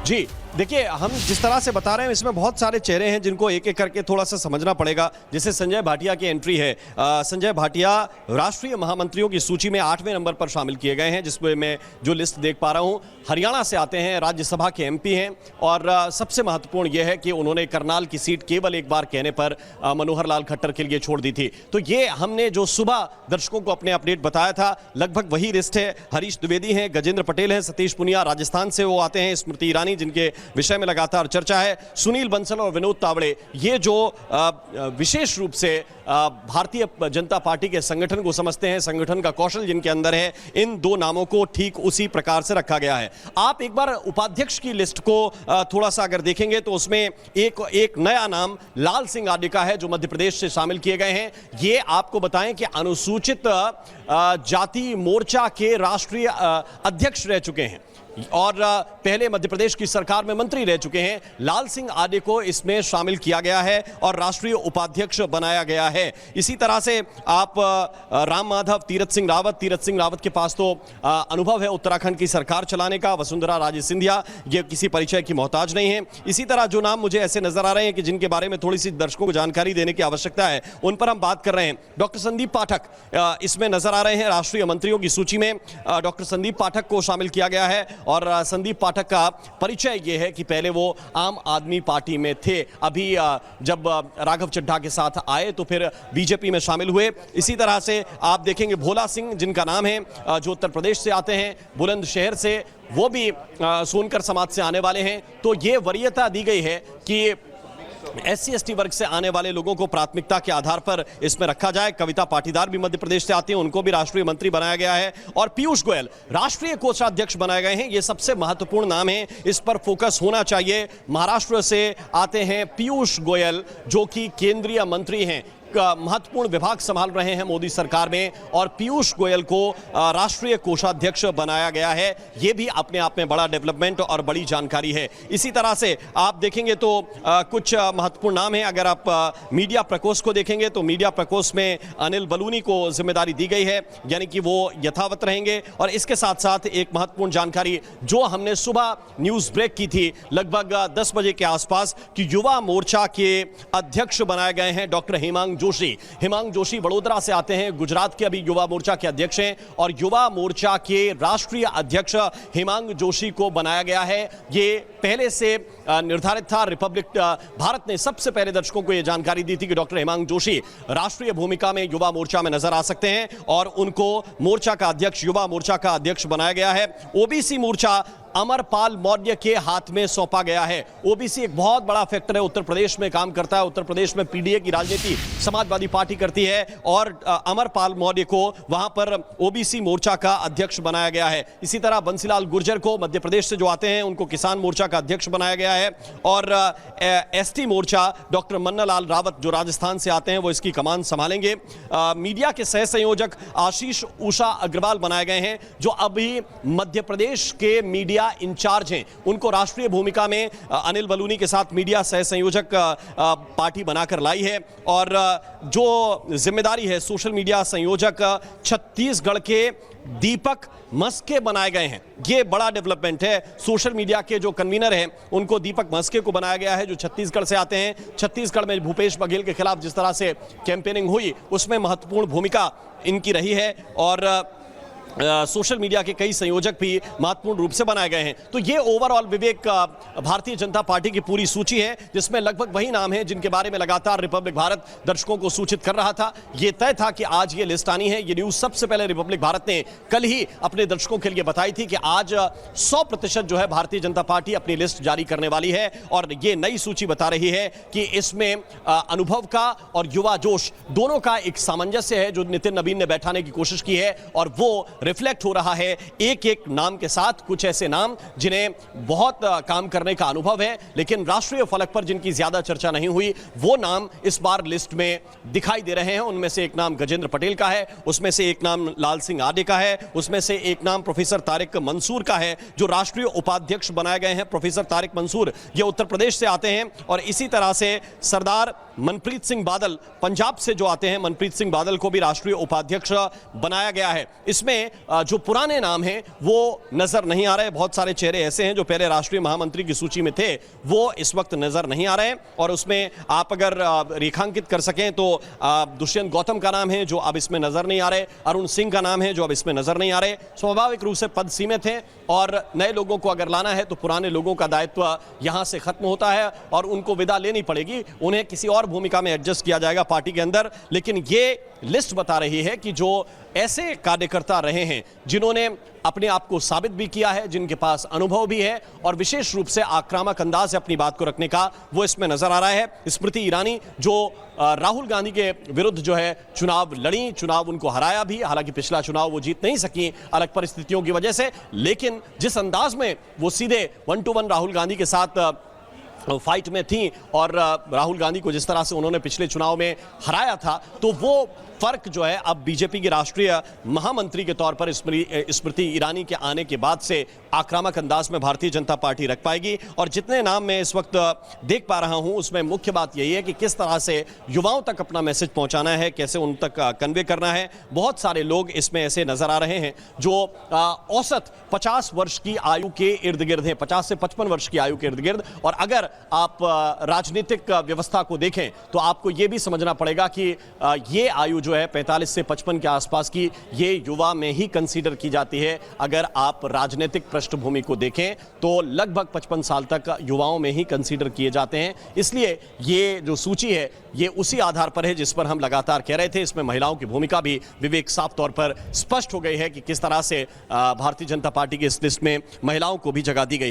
जी देखिए, हम जिस तरह से बता रहे हैं इसमें बहुत सारे चेहरे हैं जिनको एक एक करके थोड़ा सा समझना पड़ेगा। जैसे संजय भाटिया की एंट्री है। संजय भाटिया राष्ट्रीय महामंत्रियों की सूची में 8वें नंबर पर शामिल किए गए हैं, जिसमें मैं जो लिस्ट देख पा रहा हूं, हरियाणा से आते हैं, राज्यसभा के एमपी हैं और सबसे महत्वपूर्ण यह है कि उन्होंने करनाल की सीट केवल एक बार कहने पर मनोहर लाल खट्टर के लिए छोड़ दी थी। तो ये हमने जो सुबह दर्शकों को अपने अपडेट बताया था, लगभग वही लिस्ट है। हरीश द्विवेदी हैं, गजेंद्र पटेल हैं, सतीश पुनिया राजस्थान से वो आते हैं, स्मृति ईरानी जिनके विषय में लगातार चर्चा है, सुनील बंसल और विनोद तावड़े, ये जो विशेष रूप से भारतीय जनता पार्टी के संगठन को समझते हैं, संगठन का कौशल जिनके अंदर है, इन दो नामों को ठीक उसी प्रकार से रखा गया है। आप एक बार उपाध्यक्ष की लिस्ट को थोड़ा सा अगर देखेंगे तो उसमें एक नया नाम लाल सिंह आडे का है जो मध्य प्रदेश से शामिल किए गए हैं। ये आपको बताएं कि अनुसूचित जाति मोर्चा के राष्ट्रीय अध्यक्ष रह चुके हैं और पहले मध्य प्रदेश की सरकार में मंत्री रह चुके हैं। लाल सिंह आडे को इसमें शामिल किया गया है और राष्ट्रीय उपाध्यक्ष बनाया गया है। इसी तरह से आप राम माधव, तीरथ सिंह रावत के पास तो अनुभव है उत्तराखंड की सरकार चलाने का। वसुंधरा राजे सिंधिया, ये किसी परिचय की मोहताज नहीं है। इसी तरह जो नाम मुझे ऐसे नजर आ रहे हैं कि जिनके बारे में थोड़ी सी दर्शकों को जानकारी देने की आवश्यकता है, उन पर हम बात कर रहे हैं। डॉक्टर संदीप पाठक इसमें नजर आ रहे हैं, राष्ट्रीय मंत्रियों की सूची में डॉक्टर संदीप पाठक को शामिल किया गया है और संदीप पाठक का परिचय यह है कि पहले वो आम आदमी पार्टी में थे, अभी जब राघव चड्ढा के साथ आए तो फिर बीजेपी में शामिल हुए। इसी तरह से आप देखेंगे भोला सिंह जिनका नाम है, जो उत्तर प्रदेश से आते हैं, बुलंदशहर से, वो भी सोनकर समाज से आने वाले हैं। तो ये वरीयता दी गई है कि SC ST वर्ग से आने वाले लोगों को प्राथमिकता के आधार पर इसमें रखा जाए। कविता पाटीदार भी मध्य प्रदेश से आती हैं, उनको भी राष्ट्रीय मंत्री बनाया गया है और पीयूष गोयल राष्ट्रीय कोषाध्यक्ष बनाए गए हैं। ये सबसे महत्वपूर्ण नाम है, इस पर फोकस होना चाहिए। महाराष्ट्र से आते हैं पीयूष गोयल जो कि केंद्रीय मंत्री हैं, महत्वपूर्ण विभाग संभाल रहे हैं मोदी सरकार में और पीयूष गोयल को राष्ट्रीय कोषाध्यक्ष बनाया गया है। यह भी अपने आप में बड़ा डेवलपमेंट और बड़ी जानकारी है। इसी तरह से आप देखेंगे तो कुछ महत्वपूर्ण नाम है। अगर आप मीडिया प्रकोष्ठ को देखेंगे तो मीडिया प्रकोष्ठ में अनिल बलूनी को जिम्मेदारी दी गई है, यानी कि वो यथावत रहेंगे। और इसके साथ साथ एक महत्वपूर्ण जानकारी जो हमने सुबह न्यूज ब्रेक की थी लगभग 10 बजे के आसपास कि युवा मोर्चा के अध्यक्ष बनाए गए हैं डॉक्टर हिमांग जोशी वडोदरा से आते हैं, गुजरात के अभी युवा मोर्चा के अध्यक्ष हैं और युवा मोर्चा के राष्ट्रीय अध्यक्ष हिमांग जोशी को बनाया गया है। ये पहले से निर्धारित था। रिपब्लिक भारत ने सबसे पहले दर्शकों को यह जानकारी दी थी कि डॉक्टर हिमांग जोशी राष्ट्रीय भूमिका में युवा मोर्चा में नजर आ सकते हैं और उनको मोर्चा का अध्यक्ष, युवा मोर्चा का अध्यक्ष बनाया गया है। ओबीसी मोर्चा अमरपाल मौर्य के हाथ में सौंपा गया है। ओबीसी एक बहुत बड़ा फैक्टर है, उत्तर प्रदेश में काम करता है। उत्तर प्रदेश में पीडीए की राजनीति समाजवादी पार्टी करती है और अमरपाल मौर्य को वहां पर ओबीसी मोर्चा का अध्यक्ष बनाया गया है। इसी तरह बंसीलाल गुर्जर को मध्य प्रदेश से जो आते हैं उनको किसान मोर्चा का अध्यक्ष बनाया गया है और एसटी मोर्चा डॉक्टर मन्नालाल रावत जो राजस्थान से आते हैं वो इसकी कमान संभालेंगे। मीडिया के सह संयोजक आशीष उषा अग्रवाल बनाए गए हैं जो अभी मध्य प्रदेश के मीडिया इंचार्ज हैं। उनको राष्ट्रीय भूमिका में अनिल बलूनी के साथ मीडिया सह संयोजक पार्टी बनाकर लाई है और जो जिम्मेदारी है सोशल मीडिया संयोजक छत्तीसगढ़ के दीपक मस्के बनाए गए हैं। ये बड़ा डेवलपमेंट है। सोशल मीडिया के जो कन्वीनर हैं उनको दीपक मस्के को बनाया गया है जो छत्तीसगढ़ से आते हैं। छत्तीसगढ़ में भूपेश बघेल के खिलाफ जिस तरह से कैंपेनिंग हुई उसमें महत्वपूर्ण भूमिका इनकी रही है और सोशल मीडिया के कई संयोजक भी महत्वपूर्ण रूप से बनाए गए हैं। तो ये ओवरऑल विवेक भारतीय जनता पार्टी की पूरी सूची है जिसमें लगभग वही नाम है जिनके बारे में लगातार रिपब्लिक भारत दर्शकों को सूचित कर रहा था। ये तय था कि आज ये लिस्ट आनी है। ये न्यूज सबसे पहले रिपब्लिक भारत ने कल ही अपने दर्शकों के लिए बताई थी कि आज 100% जो है भारतीय जनता पार्टी अपनी लिस्ट जारी करने वाली है और ये नई सूची बता रही है कि इसमें अनुभव का और युवा जोश दोनों का एक सामंजस्य है जो नितिन नवीन ने बैठाने की कोशिश की है और वो रिफ्लेक्ट हो रहा है एक एक नाम के साथ। कुछ ऐसे नाम जिन्हें बहुत काम करने का अनुभव है लेकिन राष्ट्रीय फलक पर जिनकी ज्यादा चर्चा नहीं हुई वो नाम इस बार लिस्ट में दिखाई दे रहे हैं। उनमें से एक नाम गजेंद्र पटेल का है, उसमें से एक नाम लाल सिंह आडे का है, उसमें से एक नाम प्रोफेसर तारिक मंसूर का है जो राष्ट्रीय उपाध्यक्ष बनाए गए हैं। प्रोफेसर तारिक मंसूर ये उत्तर प्रदेश से आते हैं और इसी तरह से सरदार मनप्रीत सिंह बादल पंजाब से जो आते हैं, मनप्रीत सिंह बादल को भी राष्ट्रीय उपाध्यक्ष बनाया गया है। इसमें जो पुराने नाम हैं वो नजर नहीं आ रहे। बहुत सारे चेहरे ऐसे हैं जो पहले राष्ट्रीय महामंत्री की सूची में थे, वो इस वक्त नजर नहीं आ रहे हैं। और उसमें आप अगर रेखांकित कर सकें तो दुष्यंत गौतम का नाम है जो अब इसमें नजर नहीं आ रहे, अरुण सिंह का नाम है जो अब इसमें नजर नहीं आ रहे। स्वाभाविक रूप से पद सीमित हैं और नए लोगों को अगर लाना है तो पुराने लोगों का दायित्व यहां से खत्म होता है और उनको विदा लेनी पड़ेगी, उन्हें किसी और भूमिका में एडजस्ट किया जाएगा पार्टी के अंदर। लेकिन ये लिस्ट बता रही है कि जो ऐसे कार्यकर्ता रहे हैं जिन्होंने अपने आप को साबित भी किया है, जिनके पास अनुभव भी है और विशेष रूप से आक्रामक अंदाज से अपनी बात को रखने का, वो इसमें नजर आ रहा है। स्मृति ईरानी जो राहुल गांधी के विरुद्ध जो है चुनाव लड़ी, चुनाव उनको हराया भी, हालांकि पिछला चुनाव वो जीत नहीं सकी अलग परिस्थितियों की वजह से, लेकिन जिस अंदाज में वो सीधे 1-to-1 राहुल गांधी के साथ फाइट में थी और राहुल गांधी को जिस तरह से उन्होंने पिछले चुनाव में हराया था, तो वो फर्क जो है अब बीजेपी की राष्ट्रीय महामंत्री के तौर पर स्मृति ईरानी के आने के बाद से आक्रामक अंदाज में भारतीय जनता पार्टी रख पाएगी। और जितने नाम मैं इस वक्त देख पा रहा हूं उसमें मुख्य बात यही है कि किस तरह से युवाओं तक अपना मैसेज पहुंचाना है, कैसे उन तक कन्वे करना है। बहुत सारे लोग इसमें ऐसे नजर आ रहे हैं जो औसत 50 वर्ष की आयु के इर्द गिर्द हैं, 50 से 55 वर्ष की आयु के इर्द गिर्द। और अगर आप राजनीतिक व्यवस्था को देखें तो आपको यह भी समझना पड़ेगा कि ये आयु जो है 45 से 55 के आसपास की, ये युवा में ही कंसीडर की जाती है। अगर आप राजनीतिक पृष्ठभूमि को देखें तो लगभग 55 साल तक युवाओं में ही कंसीडर किए जाते हैं। इसलिए ये जो सूची है ये उसी आधार पर है जिस पर हम लगातार कह रहे थे। इसमें महिलाओं की भूमिका भी विवेक साफ तौर पर स्पष्ट हो गई है कि किस तरह से भारतीय जनता पार्टी की इस लिस्ट में महिलाओं को भी जगह दी गई है।